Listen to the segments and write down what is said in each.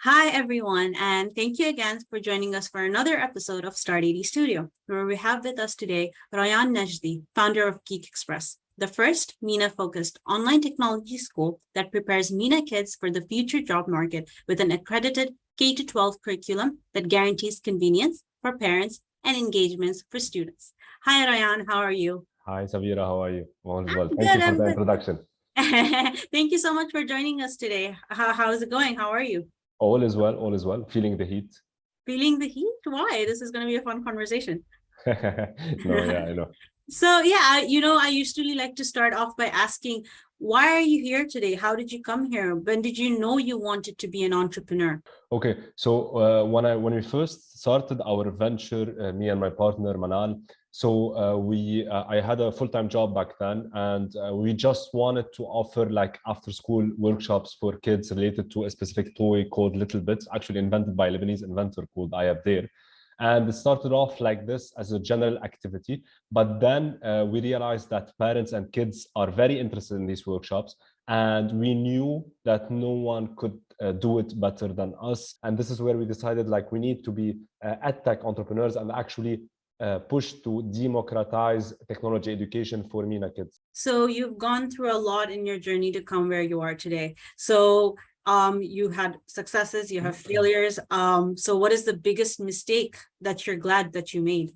Hi, everyone, and thank you again for joining us for another episode of startAD Studio, where we have with us today Rayan Najdi, founder of Geek Express, the first MENA-focused online technology school that prepares MENA kids for the future job market with an accredited K-12 curriculum that guarantees convenience for parents and engagements for students. Hi, Rayan, how are you? Hi, Sabira, how are you? All is well. I'm Thank good, you for I'm the good. introduction. Thank you so much for joining us today. How's it going? How are you? All is well, all is well. Feeling the heat. Feeling the heat? Why? This is going to be a fun conversation. No, yeah, I know. So yeah, I usually like to start off by asking, why are you here today? How did you come here? When did you know you wanted to be an entrepreneur? Okay, so when we first started our venture, me and my partner Manal, so I had a full-time job back then, and we just wanted to offer like after-school workshops for kids related to a specific toy called Little Bits, actually invented by a Lebanese inventor called Ayab there. And it started off like this as a general activity, but then we realized that parents and kids are very interested in these workshops, and we knew that no one could do it better than us. And this is where we decided like we need to be edtech entrepreneurs and actually push to democratize technology education for MENA kids. So you've gone through a lot in your journey to come where you are today. So you had successes, you have failures. So what is the biggest mistake that you're glad that you made?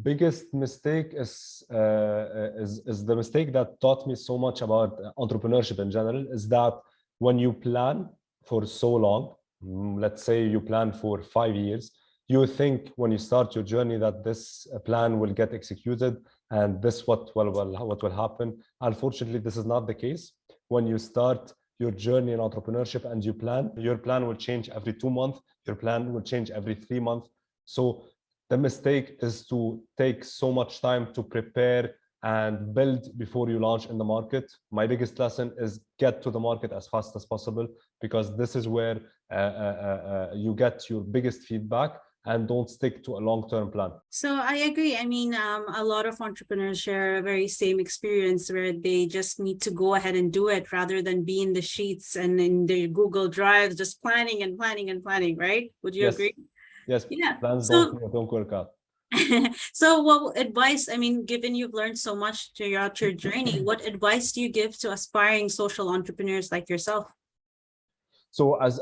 Biggest mistake is the mistake that taught me so much about entrepreneurship in general, is that when you plan for so long, let's say you plan for 5 years, you think when you start your journey that this plan will get executed and this what will happen. Unfortunately, this is not the case. When you start your journey in entrepreneurship and you plan, your plan will change every 2 months, your plan will change every 3 months. So the mistake is to take so much time to prepare and build before you launch in the market. My biggest lesson is get to the market as fast as possible, because this is where you get your biggest feedback, and don't stick to a long-term plan. So I agree. I mean, a lot of entrepreneurs share a very same experience where they just need to go ahead and do it rather than be in the sheets and in their Google Drives, just planning and planning and planning, right? Would you Yes, agree? yes, Yeah. plans So don't work out. so what advice, I mean, given you've learned so much throughout your journey, what advice do you give to aspiring social entrepreneurs like yourself? So as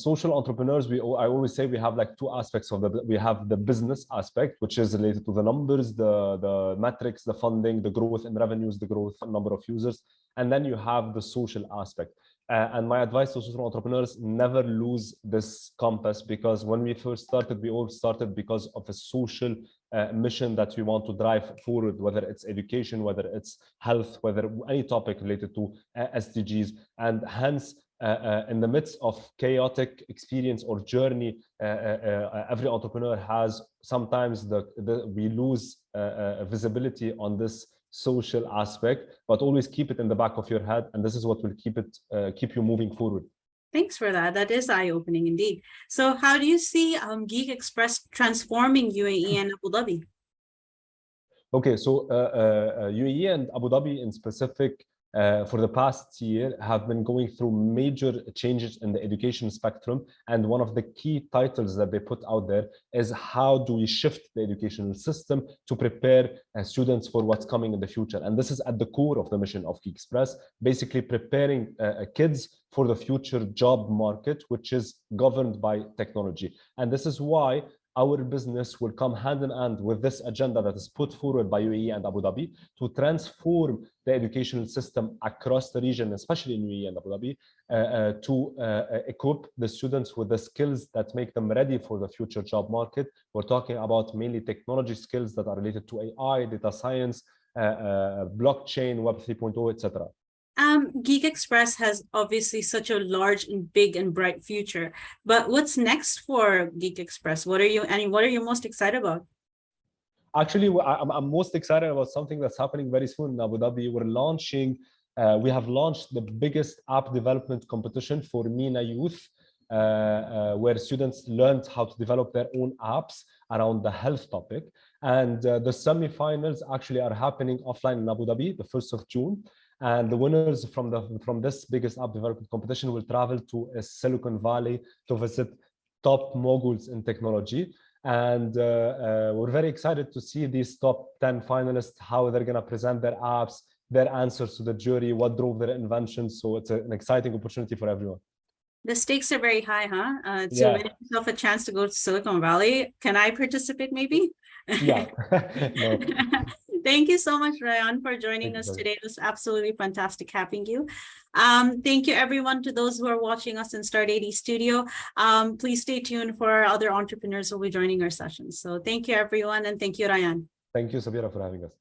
social entrepreneurs, I always say we have like two aspects of we have the business aspect, which is related to the numbers, the metrics, the funding, the growth in revenues, the growth in number of users, and then you have the social aspect. And my advice to social entrepreneurs: never lose this compass, because when we first started, we all started because of a social mission that we want to drive forward, whether it's education, whether it's health, whether any topic related to SDGs, and hence in the midst of chaotic experience or journey, every entrepreneur has sometimes we lose visibility on this social aspect, but always keep it in the back of your head, and this is what will keep you moving forward. Thanks for that. That is eye-opening indeed. So how do you see Geek Express transforming UAE and Abu Dhabi? Okay, so UAE and Abu Dhabi in specific, for the past year, have been going through major changes in the education spectrum. And one of the key titles that they put out there is how do we shift the educational system to prepare students for what's coming in the future. And this is at the core of the mission of Geek Express, basically preparing kids for the future job market, which is governed by technology. And this is why our business will come hand in hand with this agenda that is put forward by UAE and Abu Dhabi to transform the educational system across the region, especially in UAE and Abu Dhabi, to equip the students with the skills that make them ready for the future job market. We're talking about mainly technology skills that are related to AI, data science, blockchain, Web 3.0, etc. Geek Express has obviously such a large and big and bright future, but what's next for Geek Express? What are you most excited about? Actually, I'm most excited about something that's happening very soon in Abu Dhabi. We have launched the biggest app development competition for MENA youth, where students learned how to develop their own apps around the health topic. And the semi-finals actually are happening offline in Abu Dhabi, the 1st of June. And the winners from this biggest app development competition will travel to Silicon Valley to visit top moguls in technology. And we're very excited to see these top 10 finalists, how they're going to present their apps, their answers to the jury, what drove their inventions. So it's an exciting opportunity for everyone. The stakes are very high, huh? To Yeah. win yourself a chance to go to Silicon Valley. Can I participate maybe? Yeah. No. Thank you so much, Rayan, for joining Thank us you. today. It was absolutely fantastic having you. Thank you, everyone, to those who are watching us in startAD Studio. Please stay tuned for our other entrepreneurs who will be joining our sessions. So thank you, everyone, and thank you, Rayan. Thank you, Sabira, for having us.